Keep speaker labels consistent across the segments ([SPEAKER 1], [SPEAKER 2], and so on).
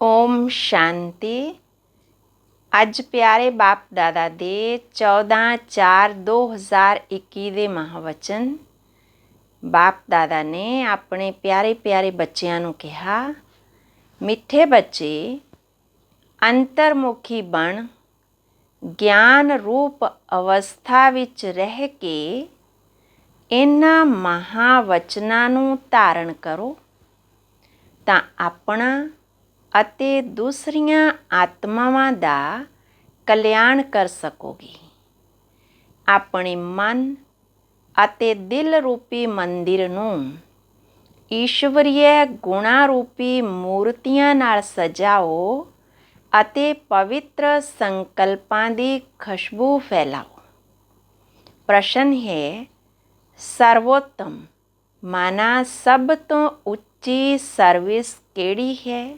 [SPEAKER 1] ਓਮ ਸ਼ਾਂਤੀ। ਅੱਜ ਪਿਆਰੇ ਬਾਪ ਦਾਦਾ ਦੇ 14/4/2021 ਦੇ ਮਹਾਵਚਨ। ਬਾਪ ਦਾਦਾ ਨੇ ਆਪਣੇ ਪਿਆਰੇ ਪਿਆਰੇ ਬੱਚਿਆਂ ਨੂੰ ਕਿਹਾ, ਮਿੱਠੇ ਬੱਚੇ, ਅੰਤਰਮੁਖੀ ਬਣ ਗਿਆਨ ਰੂਪ ਅਵਸਥਾ ਵਿੱਚ ਰਹਿ ਕੇ ਇਹਨਾਂ ਮਹਾਵਚਨਾਂ ਨੂੰ ਧਾਰਨ ਕਰੋ ਤਾਂ ਆਪਣਾ ਅਤੇ ਦੂਸਰੀਆਂ ਆਤਮਾਵਾਂ ਦਾ ਕਲਿਆਣ ਕਰ ਸਕੋਗੇ। ਆਪਣੇ ਮਨ ਅਤੇ ਦਿਲ ਰੂਪੀ ਮੰਦਿਰ ਨੂੰ ਈਸ਼ਵਰੀਏ ਗੁਣਾ ਰੂਪੀ ਮੂਰਤੀਆਂ ਨਾਲ ਸਜਾਓ ਅਤੇ ਪਵਿੱਤਰ ਸੰਕਲਪਾਂ ਦੀ ਖੁਸ਼ਬੂ ਫੈਲਾਓ। ਪ੍ਰਸ਼ਨ ਹੈ, ਸਰਵੋਤਮ ਮਾਨਾ ਸਭ ਤੋਂ ਉੱਚੀ ਸਰਵਿਸ ਕਿਹੜੀ ਹੈ?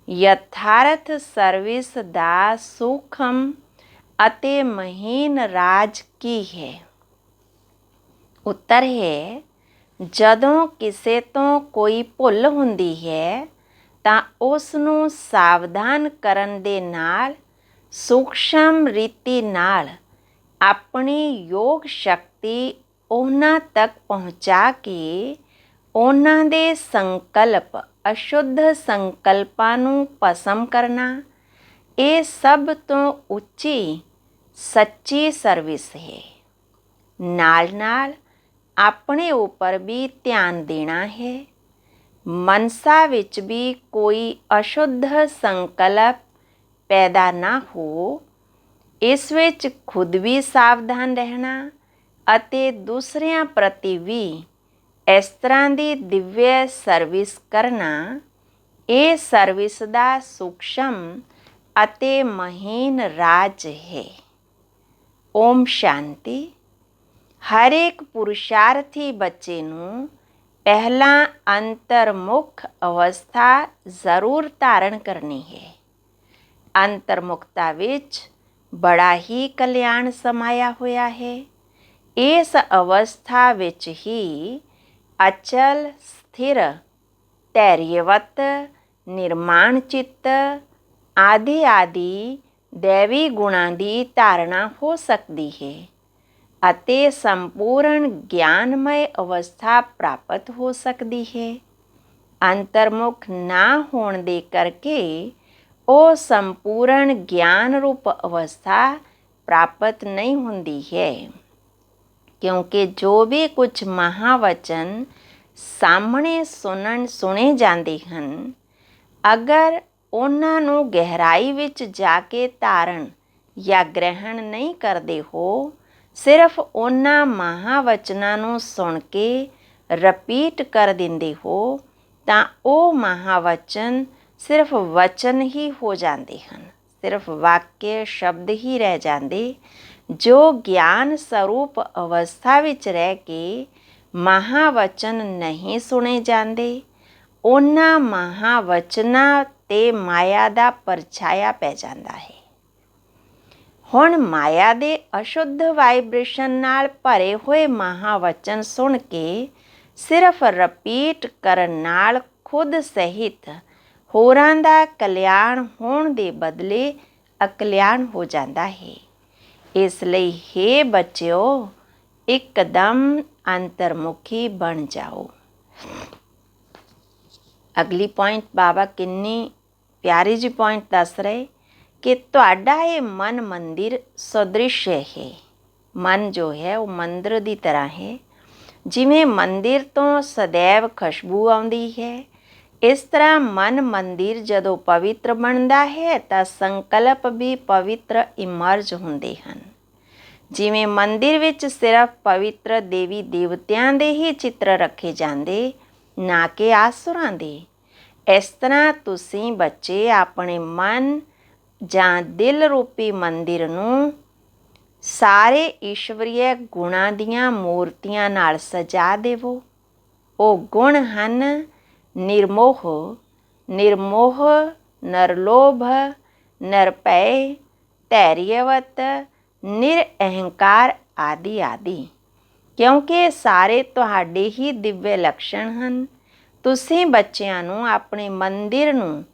[SPEAKER 1] ਯਥਾਰਥ ਸਰਵਿਸ ਦਾ ਸੂਖਮ ਅਤੇ ਮਹੀਨ ਰਾਜ ਕੀ ਹੈ? ਉੱਤਰ ਹੈ, ਜਦੋਂ ਕਿਸੇ ਤੋਂ ਕੋਈ ਭੁੱਲ ਹੁੰਦੀ ਹੈ ਤਾਂ ਉਸ ਨੂੰ ਸਾਵਧਾਨ ਕਰਨ ਦੇ ਨਾਲ ਸੂਖਸ਼ਮ ਰੀਤੀ ਨਾਲ ਆਪਣੀ ਯੋਗ ਸ਼ਕਤੀ ਉਹਨਾਂ ਤੱਕ ਪਹੁੰਚਾ ਕੇ ਉਹਨਾਂ ਦੇ ਸੰਕਲਪ ਅਸ਼ੁੱਧ ਸੰਕਲਪਾਂ ਨੂੰ ਭਸਮ ਕਰਨਾ, ਇਹ ਸਭ ਤੋਂ ਉੱਚੀ ਸੱਚੀ ਸਰਵਿਸ ਹੈ। ਨਾਲ ਨਾਲ ਆਪਣੇ ਉੱਪਰ ਵੀ ਧਿਆਨ ਦੇਣਾ ਹੈ। ਮਨਸਾ ਵਿੱਚ ਵੀ ਕੋਈ ਅਸ਼ੁੱਧ ਸੰਕਲਪ ਪੈਦਾ ਨਾ ਹੋ, ਇਸ ਵਿੱਚ ਖੁਦ ਵੀ ਸਾਵਧਾਨ ਰਹਿਣਾ ਅਤੇ ਦੂਸਰਿਆਂ ਪ੍ਰਤੀ ਵੀ ਇਸ ਤਰ੍ਹਾਂ ਦੀ ਦਿਵਯ ਸਰਵਿਸ ਕਰਨਾ, ਇਹ ਸਰਵਿਸ ਦਾ ਸੂਖਸ਼ਮ ਅਤੇ ਮਹੀਨ ਰਾਜ ਹੈ। ਓਮ ਸ਼ਾਂਤੀ। ਹਰ ਇੱਕ ਪੁਰਸ਼ਾਰਥੀ ਬੱਚੇ ਨੂੰ ਪਹਿਲਾਂ ਅੰਤਰਮੁਖ ਅਵਸਥਾ ਜ਼ਰੂਰ ਧਾਰਨ ਕਰਨੀ ਹੈ। ਅੰਤਰਮੁਖਤਾ ਵਿੱਚ ਬੜਾ ਹੀ ਕਲਿਆਣ ਸਮਾਇਆ ਹੋਇਆ ਹੈ। ਇਸ ਅਵਸਥਾ ਵਿੱਚ ਹੀ ਅਚਲ, ਸਥਿਰ, ਧੈਰਯਵਤ, ਨਿਰਮਾਣ ਚਿੱਤ ਆਦਿ ਦੇਵੀ ਗੁਣਾਂ ਦੀ ਧਾਰਨਾ ਹੋ ਸਕਦੀ ਹੈ ਅਤੇ ਸੰਪੂਰਨ ਗਿਆਨਮय ਅਵਸਥਾ ਪ੍ਰਾਪਤ ਹੋ ਸਕਦੀ ਹੈ। ਅੰਤਰਮੁਖ ਨਾ ਹੋਣ ਦੇ ਕਰਕੇ ਉਹ ਸੰਪੂਰਨ ਗਿਆਨ ਰੂਪ ਅਵਸਥਾ ਪ੍ਰਾਪਤ ਨਹੀਂ ਹੁੰਦੀ ਹੈ, ਕਿਉਂਕਿ ਜੋ ਵੀ ਕੁਝ ਮਹਾਵਚਨ ਸਾਹਮਣੇ ਸੁਣੇ ਜਾਂਦੇ ਹਨ, ਅਗਰ ਉਹਨਾਂ ਨੂੰ ਗਹਿਰਾਈ ਵਿੱਚ ਜਾ ਕੇ ਧਾਰਨ ਜਾਂ ਗ੍ਰਹਿਣ ਨਹੀਂ ਕਰਦੇ ਹੋ, ਸਿਰਫ ਉਹਨਾਂ ਮਹਾਵਚਨਾਂ ਨੂੰ ਸੁਣ ਕੇ ਰਿਪੀਟ ਕਰ ਦਿੰਦੇ ਹੋ, ਤਾਂ ਉਹ ਮਹਾਵਚਨ ਸਿਰਫ ਵਚਨ ਹੀ ਹੋ ਜਾਂਦੇ ਹਨ, ਸਿਰਫ ਵਾਕਿਆ ਸ਼ਬਦ ਹੀ ਰਹਿ ਜਾਂਦੇ। ਜੋ ਗਿਆਨ ਸਰੂਪ ਅਵਸਥਾ ਵਿੱਚ ਰਹਿ ਕੇ ਮਹਾਵਚਨ ਨਹੀਂ ਸੁਣੇ ਜਾਂਦੇ, ਉਹਨਾਂ ਮਹਾਵਚਨਾਂ 'ਤੇ ਮਾਇਆ ਦਾ ਪਰਛਾਇਆ ਪੈ ਜਾਂਦਾ ਹੈ। ਹੁਣ ਮਾਇਆ ਦੇ ਅਸ਼ੁੱਧ ਵਾਈਬ੍ਰੇਸ਼ਨ ਨਾਲ ਭਰੇ ਹੋਏ ਮਹਾਵਚਨ ਸੁਣ ਕੇ ਸਿਰਫ ਰਿਪੀਟ ਕਰਨ ਨਾਲ ਖੁਦ ਸਹਿਤ ਹੋਰਾਂ ਦਾ ਕਲਿਆਣ ਹੋਣ ਦੇ ਬਦਲੇ ਅਕਲਿਆਣ ਹੋ ਜਾਂਦਾ ਹੈ। ਇਸ ਲਈ ਹੇ ਬੱਚਿਓ, ਇੱਕਦਮ ਅੰਤਰਮੁਖੀ ਬਣ ਜਾਓ। ਅਗਲੀ ਪੁਆਇੰਟ ਬਾਬਾ ਕਿੰਨੀ ਪਿਆਰੀ ਜੀ ਪੁਆਇੰਟ ਦੱਸ ਰਹੇ ਕਿ ਤੁਹਾਡਾ ਇਹ ਮਨ ਮੰਦਿਰ ਸਦ੍ਰਿਸ਼ ਹੈ। ਮਨ ਜੋ ਹੈ ਉਹ ਮੰਦਰ ਦੀ ਤਰ੍ਹਾਂ ਹੈ। ਜਿਵੇਂ ਮੰਦਿਰ ਤੋਂ ਸदैव ਖੁਸ਼ਬੂ ਆਉਂਦੀ ਹੈ, ਇਸ ਤਰ੍ਹਾਂ ਮਨ ਮੰਦਿਰ ਜਦੋਂ ਪਵਿੱਤਰ ਬਣਦਾ ਹੈ ਤਾਂ ਸੰਕਲਪ ਵੀ ਪਵਿੱਤਰ ਇਮਰਜ ਹੁੰਦੇ ਹਨ। ਜਿਵੇਂ ਮੰਦਿਰ ਵਿੱਚ ਸਿਰਫ ਪਵਿੱਤਰ ਦੇਵੀ ਦੇਵਤਿਆਂ ਦੇ ਹੀ ਚਿੱਤਰ ਰੱਖੇ ਜਾਂਦੇ, ਨਾ ਕਿ ਆਸੁਰਾਂ ਦੇ, ਇਸ ਤਰ੍ਹਾਂ ਤੁਸੀਂ ਬੱਚੇ ਆਪਣੇ ਮਨ ਜਾਂ ਦਿਲ ਰੂਪੀ ਮੰਦਿਰ ਨੂੰ ਸਾਰੇ ਈਸ਼ਵਰੀਏ ਗੁਣਾਂ ਦੀਆਂ ਮੂਰਤੀਆਂ ਨਾਲ ਸਜਾ ਦੇਵੋ। ਉਹ ਗੁਣ ਹਨ ਨਿਰਮੋਹ, ਨਿਰਮੋਹ, ਨਿਰਲੋਭ, ਨਿਰਭੈ, ਧੈਰਯਵਤ, ਨਿਰਅਹੰਕਾਰ ਆਦਿ। ਕਿਉਂਕਿ ਸਾਰੇ ਤੁਹਾਡੇ ਹੀ ਦਿਵਯ ਲੱਛਣ ਹਨ। ਤੁਸੀਂ ਬੱਚਿਆਂ ਨੂੰ ਆਪਣੇ ਮੰਦਿਰ ਨੂੰ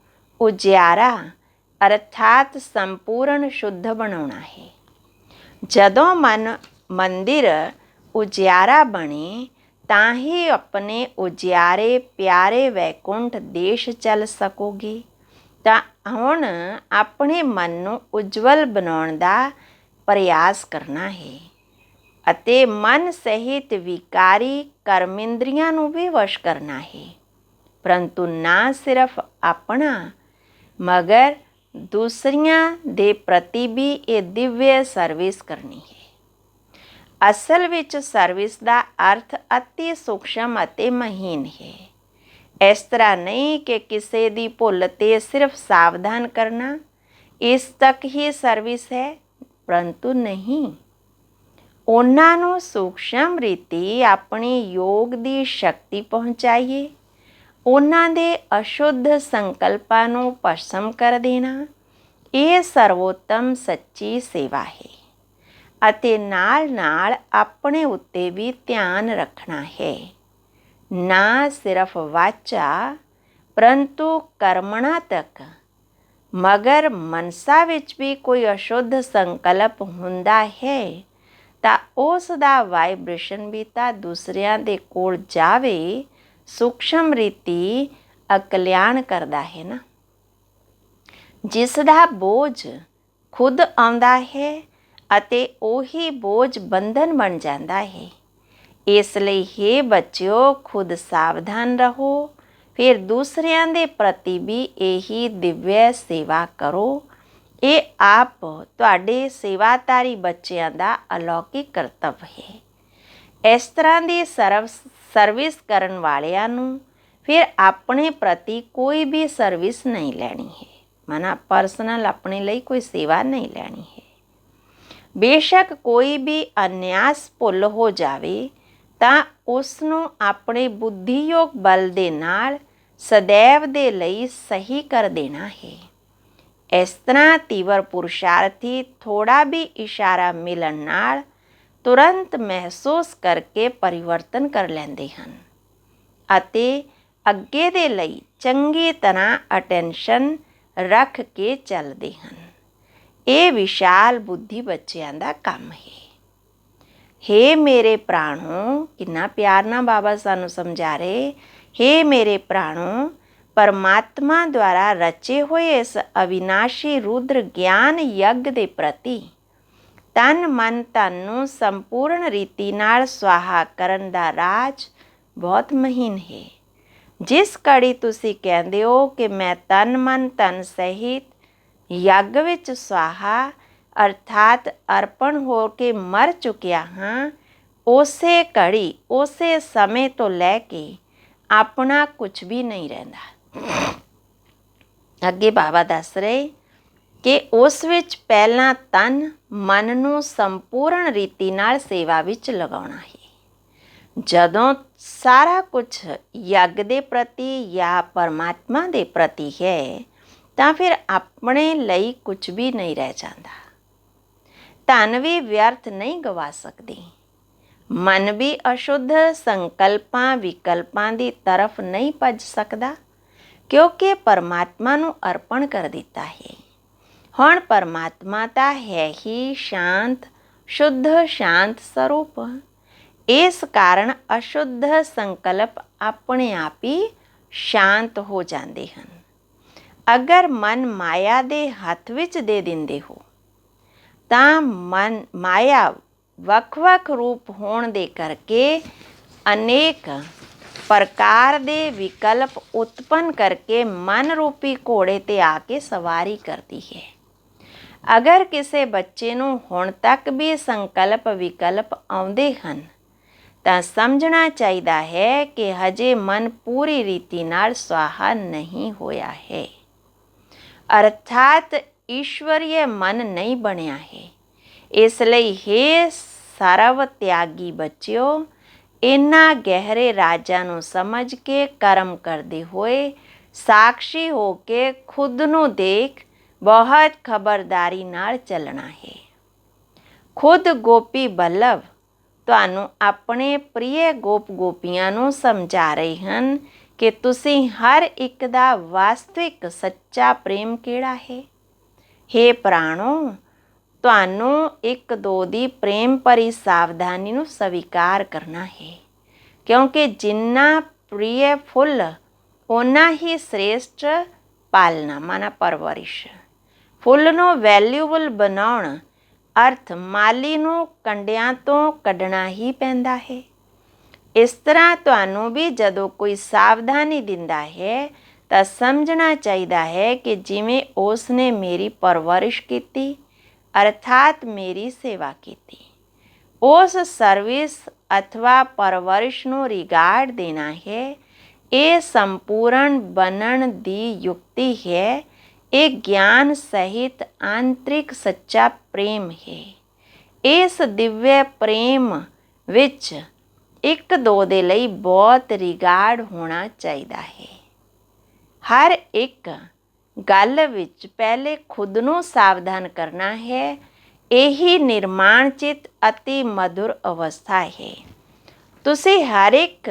[SPEAKER 1] ਉਜਿਆਰਾ ਅਰਥਾਤ ਸੰਪੂਰਨ ਸ਼ੁੱਧ ਬਣਾਉਣਾ ਹੈ। ਜਦੋਂ ਮਨ ਮੰਦਿਰ ਉਜਿਆਰਾ ਬਣੇ ਤਾਂ ਹੀ ਆਪਣੇ ਉਜਿਆਰੇ ਪਿਆਰੇ ਵੈਕੁੰਠ ਦੇਸ਼ ਚੱਲ ਸਕੋਗੇ। ਤਾਂ ਹੁਣ ਆਪਣੇ ਮਨ ਨੂੰ ਉਜਵਲ ਬਣਾਉਣ ਦਾ ਪ੍ਰਯਾਸ ਕਰਨਾ ਹੈ ਅਤੇ ਮਨ ਸਹਿਤ ਵਿਕਾਰੀ ਕਰਮਿੰਦਰੀਆਂ ਨੂੰ ਵੀ ਵਸ਼ ਕਰਨਾ ਹੈ, ਪਰੰਤੂ ਨਾ ਸਿਰਫ ਆਪਣਾ ਮਗਰ ਦੂਸਰਿਆਂ ਦੇ ਪ੍ਰਤੀ ਵੀ ਇਹ ਦਿਵਯ ਸਰਵਿਸ ਕਰਨੀ ਹੈ। ਅਸਲ ਵਿੱਚ ਸਰਵਿਸ ਦਾ ਅਰਥ ਅਤੀ ਸੂਖਮ ਅਤੇ ਮਹੀਨ ਹੈ। ਇਸ ਤਰ੍ਹਾਂ ਨਹੀਂ ਕਿ ਕਿਸੇ ਦੀ ਭੁੱਲ 'ਤੇ ਸਿਰਫ ਸਾਵਧਾਨ ਕਰਨਾ ਇਸ ਤੱਕ ਹੀ ਸਰਵਿਸ ਹੈ, ਪਰੰਤੂ ਨਹੀਂ, ਉਹਨਾਂ ਨੂੰ ਸੂਖਮ ਰੀਤੀ ਆਪਣੀ ਯੋਗ ਦੀ ਸ਼ਕਤੀ ਪਹੁੰਚਾਈਏ, ਉਹਨਾਂ ਦੇ ਅਸ਼ੁੱਧ ਸੰਕਲਪਾਂ ਨੂੰ ਭਸਮ ਕਰ ਦੇਣਾ, ਇਹ ਸਰਵੋਤਮ ਸੱਚੀ ਸੇਵਾ ਹੈ। ਅਤੇ ਨਾਲ ਨਾਲ ਆਪਣੇ ਉੱਤੇ ਵੀ ਧਿਆਨ ਰੱਖਣਾ ਹੈ, ਨਾ ਸਿਰਫ ਵਾਚਾ ਪਰੰਤੂ ਕਰਮਣਾ ਤੱਕ। ਮਗਰ ਮਨਸਾ ਵਿੱਚ ਵੀ ਕੋਈ ਅਸ਼ੁੱਧ ਸੰਕਲਪ ਹੁੰਦਾ ਹੈ ਤਾਂ ਉਸ ਦਾ ਵਾਈਬ੍ਰੇਸ਼ਨ ਵੀ ਤਾਂ ਦੂਸਰਿਆਂ ਦੇ ਕੋਲ ਜਾਵੇ ਸੂਖਮ ਰੀਤੀ ਅਕਲਿਆਣ ਕਰਦਾ ਹੈ ਨਾ। ਜਿਸ ਦਾ ਬੋਝ ਖੁਦ ਆਉਂਦਾ ਹੈ ਅਤੇ ਉਹੀ ਬੋਝ ਬੰਧਨ ਬਣ ਜਾਂਦਾ ਹੈ। ਇਸ ਲਈ ਹੇ ਬੱਚਿਓ, ਖੁਦ ਸਾਵਧਾਨ ਰਹੋ, ਫਿਰ ਦੂਸਰਿਆਂ ਦੇ ਪ੍ਰਤੀ ਵੀ ਇਹੀ ਦਿਵਯ ਸੇਵਾ ਕਰੋ। ਇਹ ਆਪ ਤੁਹਾਡੇ ਸੇਵਾਧਾਰੀ ਬੱਚਿਆਂ ਦਾ ਅਲੌਕਿਕ ਕਰਤੱਵ ਹੈ। ਇਸ ਤਰ੍ਹਾਂ ਦੀ ਸਰਵਿਸ ਕਰਨ ਵਾਲਿਆਂ ਨੂੰ ਫਿਰ ਆਪਣੇ ਪ੍ਰਤੀ ਕੋਈ ਵੀ ਸਰਵਿਸ ਨਹੀਂ ਲੈਣੀ ਹੈ, ਮਨਾ ਪਰਸਨਲ ਆਪਣੇ ਲਈ ਕੋਈ ਸੇਵਾ ਨਹੀਂ ਲੈਣੀ ਹੈ। ਬੇਸ਼ੱਕ ਕੋਈ ਵੀ ਅਨਿਆਸ ਭੁੱਲ ਹੋ ਜਾਵੇ ਤਾਂ ਉਸ ਨੂੰ ਆਪਣੇ ਬੁੱਧੀਯੋਗ ਬਲ ਦੇ ਨਾਲ ਸदैव ਦੇ ਲਈ ਸਹੀ ਕਰ ਦੇਣਾ ਹੈ। ਇਸ ਤਰ੍ਹਾਂ ਤੀਵਰ ਪੁਰਸ਼ਾਰਥੀ ਥੋੜਾ ਵੀ ਇਸ਼ਾਰਾ ਮਿਲਣ ਨਾਲ ਤੁਰੰਤ ਮਹਿਸੂਸ ਕਰਕੇ ਪਰਿਵਰਤਨ ਕਰ ਲੈਂਦੇ ਹਨ ਅਤੇ ਅੱਗੇ ਦੇ ਲਈ ਚੰਗੀ ਤਰ੍ਹਾਂ ਅਟੈਂਸ਼ਨ ਰੱਖ ਕੇ ਚੱਲਦੇ ਹਨ। ਇਹ ਵਿਸ਼ਾਲ ਬੁੱਧੀ ਬੱਚਿਆਂ ਦਾ ਕੰਮ ਹੈ। ਹੇ ਮੇਰੇ ਪ੍ਰਾਣੋ, ਕਿੰਨਾ ਪਿਆਰ ਨਾਲ ਬਾਬਾ ਸਾਨੂੰ ਸਮਝਾ ਰਹੇ, ਹੇ ਮੇਰੇ ਪ੍ਰਾਣੋ, ਪਰਮਾਤਮਾ ਦੁਆਰਾ ਰਚੇ ਹੋਏ ਇਸ ਅਵਿਨਾਸ਼ੀ ਰੁਦਰ ਗਿਆਨ ਯੱਗ ਦੇ ਪ੍ਰਤੀ ਤਨ ਮਨ ਧਨ ਨੂੰ ਸੰਪੂਰਨ ਰੀਤੀ ਨਾਲ ਸਵਾਹਾ ਕਰਨ ਦਾ ਰਾਜ ਬਹੁਤ ਮਹੀਨ ਹੈ। ਜਿਸ ਘੜੀ ਤੁਸੀਂ ਕਹਿੰਦੇ ਹੋ ਕਿ ਮੈਂ ਤਨ ਮਨ ਧਨ ਸਹਿਤ ਯੱਗ ਵਿੱਚ ਸਵਾਹਾ ਅਰਥਾਤ ਅਰਪਣ ਹੋ ਕੇ ਮਰ ਚੁੱਕਿਆ ਹਾਂ, ਉਸੇ ਘੜੀ ਉਸੇ ਸਮੇਂ ਤੋਂ ਲੈ ਕੇ ਆਪਣਾ ਕੁਝ ਵੀ ਨਹੀਂ ਰਹਿੰਦਾ। ਅੱਗੇ ਬਾਬਾ ਦੱਸ ਰਹੇ ਕਿ ਉਸ ਵਿੱਚ ਪਹਿਲਾਂ ਤਨ ਮਨ ਨੂੰ ਸੰਪੂਰਨ ਰੀਤੀ ਨਾਲ ਸੇਵਾ ਵਿੱਚ ਲਗਾਉਣਾ ਹੈ। ਜਦੋਂ ਸਾਰਾ ਕੁਝ ਯੱਗ ਦੇ ਪ੍ਰਤੀ ਜਾਂ ਪਰਮਾਤਮਾ ਦੇ ਪ੍ਰਤੀ ਹੈ ਤਾਂ ਫਿਰ ਆਪਣੇ ਲਈ ਕੁਝ ਵੀ ਨਹੀਂ ਰਹਿ ਜਾਂਦਾ। ਧਨ ਵੀ ਵਿਅਰਥ ਨਹੀਂ ਗਵਾ ਸਕਦੇ, ਮਨ ਵੀ ਅਸ਼ੁੱਧ ਸੰਕਲਪਾਂ ਵਿਕਲਪਾਂ ਦੀ ਤਰਫ ਨਹੀਂ ਭੱਜ ਸਕਦਾ, ਕਿਉਂਕਿ ਪਰਮਾਤਮਾ ਨੂੰ ਅਰਪਣ ਕਰ ਦਿੱਤਾ ਹੈ। ਹੁਣ ਪਰਮਾਤਮਾ ਤਾਂ ਹੈ ਹੀ ਸ਼ਾਂਤ ਸ਼ੁੱਧ ਸ਼ਾਂਤ ਸਰੂਪ। ਇਸ ਕਾਰਨ ਅਸ਼ੁੱਧ ਸੰਕਲਪ ਆਪਣੇ ਆਪ ਹੀ ਸ਼ਾਂਤ ਹੋ ਜਾਂਦੇ ਹਨ। ਅਗਰ ਮਨ ਮਾਇਆ ਦੇ ਹੱਥ ਵਿੱਚ ਦੇ ਦਿੰਦੇ ਹੋ ਤਾਂ ਮਾਇਆ ਵੱਖ-ਵੱਖ ਰੂਪ ਹੋਣ ਦੇ ਕਰਕੇ ਅਨੇਕ ਪ੍ਰਕਾਰ ਦੇ ਵਿਕਲਪ ਉਤਪੰਨ ਕਰਕੇ ਮਨ ਰੂਪੀ ਘੋੜੇ 'ਤੇ ਆ ਕੇ ਸਵਾਰੀ ਕਰਦੀ ਹੈ। ਅਗਰ ਕਿਸੇ ਬੱਚੇ ਨੂੰ ਹੁਣ ਤੱਕ ਵੀ ਸੰਕਲਪ ਵਿਕਲਪ ਆਉਂਦੇ ਹਨ ਤਾਂ ਸਮਝਣਾ ਚਾਹੀਦਾ ਹੈ ਕਿ ਹਜੇ ਮਨ ਪੂਰੀ ਰੀਤੀ ਨਾਲ ਸਵਾਹਾ ਨਹੀਂ ਹੋਇਆ ਹੈ, ਅਰਥਾਤ ਈਸ਼ਵਰੀय ਮਨ ਨਹੀਂ ਬਣਿਆ ਹੈ। ਇਸ ਲਈ ਹੇ ਸਰਵ ਤਿਆਗੀ ਬੱਚਿਓ, ਇਹਨਾਂ ਗਹਿਰੇ ਰਾਜਾਂ ਨੂੰ ਸਮਝ ਕੇ ਕਰਮ ਕਰਦੇ ਹੋਏ ਸਾਖਸ਼ੀ ਹੋ ਕੇ ਖੁਦ ਨੂੰ ਦੇਖ ਬਹੁਤ ਖਬਰਦਾਰੀ ਨਾਲ ਚੱਲਣਾ ਹੈ। ਖੁਦ ਗੋਪੀ ਬੱਲਭ ਤੁਹਾਨੂੰ ਆਪਣੇ ਪ੍ਰਿਯ ਗੋਪ ਗੋਪੀਆਂ ਨੂੰ ਸਮਝਾ ਰਹੇ ਹਨ ਕਿ ਤੁਸੀਂ ਹਰ ਇੱਕ ਦਾ ਵਾਸਤਵਿਕ ਸੱਚਾ ਪ੍ਰੇਮ ਕਿਹੜਾ ਹੈ। ਹੇ ਪ੍ਰਾਣੋ, ਤੁਹਾਨੂੰ ਇੱਕ ਦੋ ਦੀ ਪ੍ਰੇਮ ਭਰੀ ਸਾਵਧਾਨੀ ਨੂੰ ਸਵੀਕਾਰ ਕਰਨਾ ਹੈ, ਕਿਉਂਕਿ ਜਿੰਨਾ ਪ੍ਰਿਯ ਫੁੱਲ ਓਨਾ ਹੀ ਸ੍ਰੇਸ਼ਟ ਪਾਲਣਾ ਮਾਨਾ ਪਰਵਰਿਸ਼। ਫੁੱਲ ਨੂੰ ਵੈਲਿਊਬਲ ਬਣਾਉਣ ਅਰਥ ਮਾਲੀ ਨੂੰ ਕੰਡਿਆਂ ਤੋਂ ਕੱਢਣਾ ਹੀ ਪੈਂਦਾ ਹੈ। ਇਸ ਤਰ੍ਹਾਂ ਤੁਹਾਨੂੰ ਵੀ ਜਦੋਂ ਕੋਈ ਸਾਵਧਾਨੀ ਦਿੰਦਾ ਹੈ ਤਾਂ ਸਮਝਣਾ ਚਾਹੀਦਾ ਹੈ ਕਿ ਜਿਵੇਂ ਉਸ ਨੇ ਮੇਰੀ ਪਰਵਰਿਸ਼ ਕੀਤੀ ਅਰਥਾਤ ਮੇਰੀ ਸੇਵਾ ਕੀਤੀ, ਉਸ ਸਰਵਿਸ ਅਥਵਾ ਪਰਵਰਿਸ਼ ਨੂੰ ਰਿਗਾਰਡ ਦੇਣਾ ਹੈ। ਇਹ ਸੰਪੂਰਨ ਬਣਨ ਦੀ ਯੁਕਤੀ ਹੈ। ਇਹ ਗਿਆਨ ਸਹਿਤ ਆਂਤਰਿਕ ਸੱਚਾ ਪ੍ਰੇਮ ਹੈ। ਇਸ ਦਿਵਯ ਪ੍ਰੇਮ ਵਿੱਚ ਇੱਕ ਦੋ ਦੇ ਲਈ ਬਹੁਤ ਰਿਗਾਰਡ ਹੋਣਾ ਚਾਹੀਦਾ ਹੈ। ਹਰ ਇੱਕ ਗੱਲ ਵਿੱਚ ਪਹਿਲੇ ਖੁਦ ਨੂੰ ਸਾਵਧਾਨ ਕਰਨਾ ਹੈ। ਇਹੀ ਨਿਰਮਾਣ ਚਿਤ ਅਤੀ ਮਧੁਰ ਅਵਸਥਾ ਹੈ। ਤੁਸੀਂ ਹਰ ਇੱਕ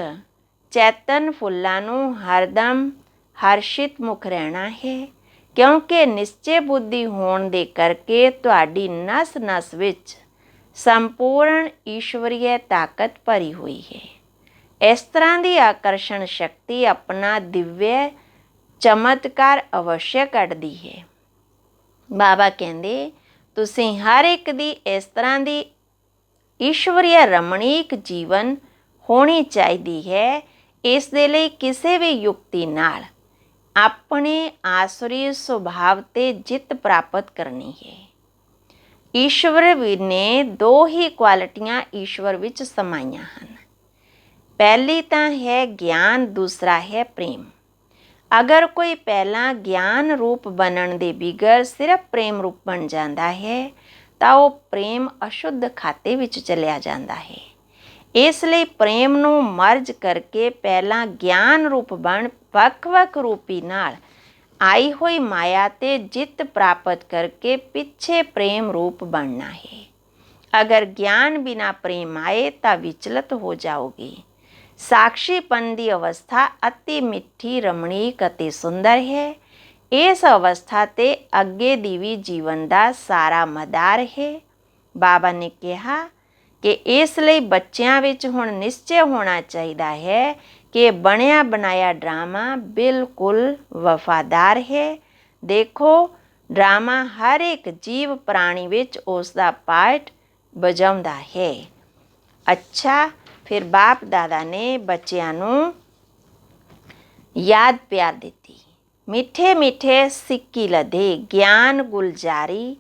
[SPEAKER 1] ਚੇਤਨ ਫੁੱਲਾਂ ਨੂੰ ਹਰਦਮ ਹਰਸ਼ਿਤ ਮੁਖ ਰਹਿਣਾ ਹੈ, ਕਿਉਂਕਿ ਨਿਸ਼ਚੇ ਬੁੱਧੀ ਹੋਣ ਦੇ ਕਰਕੇ ਤੁਹਾਡੀ ਨਸ ਨਸ ਵਿੱਚ ਸੰਪੂਰਨ ਈਸ਼ਵਰੀय ਤਾਕਤ ਭਰੀ ਹੋਈ ਹੈ। ਇਸ ਤਰ੍ਹਾਂ ਦੀ ਆਕਰਸ਼ਣ ਸ਼ਕਤੀ ਆਪਣਾ ਦਿਵਯ ਚਮਤਕਾਰ ਅਵਸ਼ਯ ਕੱਢਦੀ ਹੈ। ਬਾਬਾ ਕਹਿੰਦੇ ਤੁਸੀਂ ਹਰ ਇੱਕ ਦੀ ਇਸ ਤਰ੍ਹਾਂ ਦੀ ਈਸ਼ਵਰੀय ਰਮਣੀਕ ਜੀਵਨ ਹੋਣੀ ਚਾਹੀਦੀ ਹੈ। ਇਸ ਦੇ ਲਈ ਕਿਸੇ ਵੀ ਯੁਕਤੀ ਨਾਲ ਆਪਣੇ ਆਸੁਰੀ ਸੁਭਾਵ 'ਤੇ ਜਿੱਤ ਪ੍ਰਾਪਤ ਕਰਨੀ ਹੈ। ਈਸ਼ਵਰ ਨੇ ਦੋ ਹੀ ਕੁਆਲਿਟੀਆਂ ਈਸ਼ਵਰ ਵਿੱਚ ਸਮਾਈਆਂ ਹਨ। ਪਹਿਲੀ ਤਾਂ ਹੈ ਗਿਆਨ, ਦੂਸਰਾ ਹੈ ਪ੍ਰੇਮ। ਅਗਰ ਕੋਈ ਪਹਿਲਾਂ ਗਿਆਨ ਰੂਪ ਬਣਨ ਦੇ ਬਿਗਰ ਸਿਰਫ ਪ੍ਰੇਮ ਰੂਪ ਬਣ ਜਾਂਦਾ ਹੈ ਤਾਂ ਉਹ ਪ੍ਰੇਮ ਅਸ਼ੁੱਧ ਖਾਤੇ ਵਿੱਚ ਚਲਿਆ ਜਾਂਦਾ ਹੈ। ਇਸ ਲਈ ਪ੍ਰੇਮ ਨੂੰ ਮਰਜ ਕਰਕੇ ਪਹਿਲਾਂ ਗਿਆਨ ਰੂਪ ਬਣ ਵੱਖ-ਵੱਖ ਰੂਪੀ ਨਾਲ ਆਈ ਹੋਈ ਮਾਇਆ 'ਤੇ ਜਿੱਤ ਪ੍ਰਾਪਤ ਕਰਕੇ ਪਿੱਛੇ ਪ੍ਰੇਮ ਰੂਪ ਬਣਨਾ ਹੈ। ਅਗਰ ਗਿਆਨ ਬਿਨਾ ਪ੍ਰੇਮ ਆਏ ਤਾਂ ਵਿਚਲਤ ਹੋ ਜਾਓਗੇ। ਸਾਖਸ਼ੀਪਨ ਦੀ ਅਵਸਥਾ ਅਤੀ ਮਿੱਠੀ, ਰਮਣੀਕ ਅਤੇ ਸੁੰਦਰ ਹੈ। ਇਸ ਅਵਸਥਾ 'ਤੇ ਅੱਗੇ ਦੀ ਵੀ ਜੀਵਨ ਦਾ ਸਾਰਾ ਮਦਾਰ ਹੈ। ਬਾਬਾ ਨੇ ਕਿਹਾ ਕਿ ਇਸ ਲਈ ਬੱਚਿਆਂ ਵਿੱਚ ਹੁਣ ਨਿਸ਼ਚੈ ਹੋਣਾ ਚਾਹੀਦਾ ਹੈ ਕਿ ਬਣਿਆ ਬਣਾਇਆ ਡਰਾਮਾ ਬਿਲਕੁਲ ਵਫਾਦਾਰ ਹੈ। ਦੇਖੋ, ਡਰਾਮਾ ਹਰ ਇੱਕ ਜੀਵ ਪ੍ਰਾਣੀ ਵਿੱਚ ਉਸ ਦਾ ਪਾਰਟ ਵਜਾਉਂਦਾ ਹੈ। ਅੱਛਾ, ਫਿਰ ਬਾਪ ਦਾਦਾ ਨੇ ਬੱਚਿਆਂ ਨੂੰ ਯਾਦ ਪਿਆਰ ਦਿੱਤੀ। ਮਿੱਠੇ ਮਿੱਠੇ ਸਿੱਕੀ ਲਦੇ ਗਿਆਨ ਗੁਲਜ਼ਾਰੀ,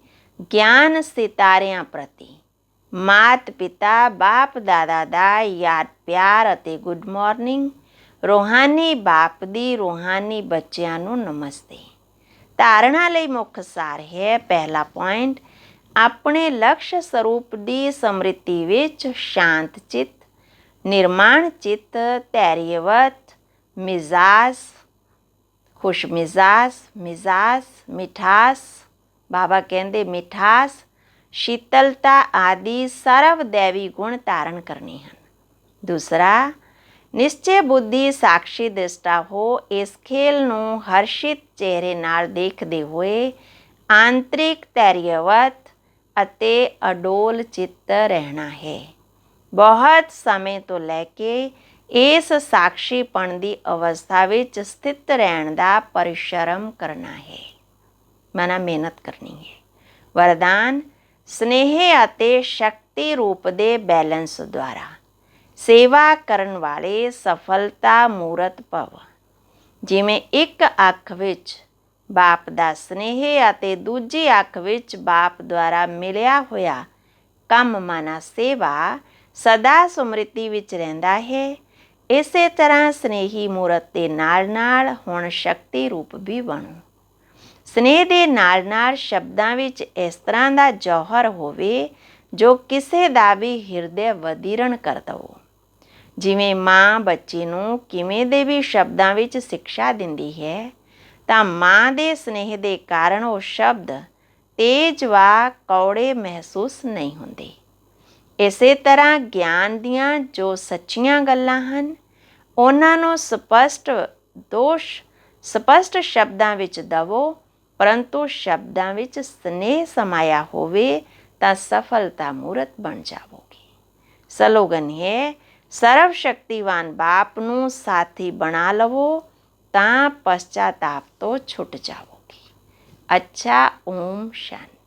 [SPEAKER 1] ਗਿਆਨ ਸਿਤਾਰਿਆਂ ਪ੍ਰਤੀ। ਮਾਤ ਪਿਤਾ ਬਾਪ ਦਾਦਾ ਦਾ ਯਾਦ ਪਿਆਰ ਅਤੇ ਗੁੱਡ ਮਾਰਨਿੰਗ। ਰੂਹਾਨੀ ਬਾਪ ਦੀ ਰੂਹਾਨੀ ਬੱਚਿਆਂ ਨੂੰ ਨਮਸਤੇ। ਧਾਰਨਾ ਲਈ ਮੁੱਖ ਸਾਰ ਹੈ। ਪਹਿਲਾ ਪੁਆਇੰਟ, ਆਪਣੇ ਲਕਸ਼ ਸਰੂਪ ਦੀ ਸਮ੍ਰਿਤੀ ਵਿੱਚ ਸ਼ਾਂਤ ਚਿੱਤ, ਨਿਰਮਾਣ ਚਿੱਤ, ਧੈਰਯਵਤ ਮਿਜ਼ਾਜ, ਖੁਸ਼ ਮਿਜ਼ਾਜ, ਮਿਠਾਸ। ਬਾਬਾ ਕਹਿੰਦੇ ਮਿਠਾਸ, ਸ਼ੀਤਲਤਾ ਆਦਿ ਸਰਵ ਦੈਵੀ ਗੁਣ ਧਾਰਨ ਕਰਨੇ ਹਨ। ਦੂਸਰਾ, ਨਿਸ਼ਚੈ ਬੁੱਧੀ ਸਾਖਸ਼ੀ ਦ੍ਰਿਸ਼ਟਾ ਹੋ। ਇਸ ਖੇਲ ਨੂੰ ਹਰਸ਼ਿਤ ਚਿਹਰੇ ਨਾਲ ਦੇਖਦੇ ਹੋਏ ਆਂਤਰਿਕ ਧੈਰਯਵਤ ਅਤੇ ਅਡੋਲ ਚਿੱਤ ਰਹਿਣਾ ਹੈ। ਬਹੁਤ ਸਮੇਂ ਤੋਂ ਲੈ ਕੇ ਇਸ ਸਾਖਸ਼ੀਪਣ ਦੀ ਅਵਸਥਾ ਵਿੱਚ ਸਥਿਤ ਰਹਿਣ ਦਾ ਪਰਿਸ਼ਰਮ ਕਰਨਾ ਹੈ, ਮਾਨਾ ਮਿਹਨਤ ਕਰਨੀ ਹੈ। ਵਰਦਾਨ, ਸਨੇਹ ਅਤੇ ਸ਼ਕਤੀ ਰੂਪ ਦੇ ਬੈਲੈਂਸ ਦੁਆਰਾ ਸੇਵਾ ਕਰਨ ਵਾਲੇ ਸਫਲਤਾ ਮੂਰਤ ਭਵ। ਜਿਵੇਂ ਇੱਕ ਅੱਖ ਵਿੱਚ ਬਾਪ ਦਾ ਸਨੇਹ ਅਤੇ ਦੂਜੀ ਅੱਖ ਵਿੱਚ ਬਾਪ ਦੁਆਰਾ ਮਿਲਿਆ ਹੋਇਆ ਕੰਮ ਮਾਨਾ ਸੇਵਾ ਸਦਾ ਸਮ੍ਰਿਤੀ ਵਿੱਚ ਰਹਿੰਦਾ ਹੈ, ਇਸੇ ਤਰ੍ਹਾਂ ਸਨੇਹੀ ਮੂਰਤ ਦੇ ਨਾਲ ਨਾਲ ਹੁਣ ਸ਼ਕਤੀ ਰੂਪ ਵੀ ਬਣੋ। ਸਨੇਹ ਦੇ ਨਾਲ ਨਾਲ ਸ਼ਬਦਾਂ ਵਿੱਚ ਇਸ ਤਰ੍ਹਾਂ ਦਾ ਜੌਹਰ ਹੋਵੇ ਜੋ ਕਿਸੇ ਦਾ ਵੀ ਹਿਰਦੇ ਵਧੀਰਨ ਕਰ ਦਵੋ। ਜਿਵੇਂ ਮਾਂ ਬੱਚੇ ਨੂੰ ਕਿਵੇਂ ਦੇ ਵੀ ਸ਼ਬਦਾਂ ਵਿੱਚ ਸਿੱਖਿਆ ਦਿੰਦੀ ਹੈ ਤਾਂ ਮਾਂ ਦੇ ਸਨੇਹ ਦੇ ਕਾਰਨ ਉਹ ਸ਼ਬਦ ਤੇਜ਼ ਵਾ ਕੌੜੇ ਮਹਿਸੂਸ ਨਹੀਂ ਹੁੰਦੇ। ਇਸੇ ਤਰ੍ਹਾਂ ਗਿਆਨ ਦੀਆਂ ਜੋ ਸੱਚੀਆਂ ਗੱਲਾਂ ਹਨ ਉਹਨਾਂ ਨੂੰ ਸਪਸ਼ਟ ਦੋਸ਼ ਸਪਸ਼ਟ ਸ਼ਬਦਾਂ ਵਿੱਚ ਦਵੋ, ਪਰੰਤੂ ਸ਼ਬਦਾਂ ਵਿੱਚ ਸਨੇਹ ਸਮਾਇਆ ਹੋਵੇ ਤਾਂ ਸਫਲਤਾ ਮੂਰਤ ਬਣ ਜਾਵੋਗੇ। ਸਲੋਗਨ ਹੈ, ਸਰਵ ਸ਼ਕਤੀਵਾਨ ਬਾਪ ਨੂੰ ਸਾਥੀ ਬਣਾ ਲਵੋ ਤਾਂ ਪਛਤਾਤਾਪ ਤੋਂ ਛੁੱਟ ਜਾਵੋਗੇ। ਅੱਛਾ, ਓਮ ਸ਼ਾਂਤੀ।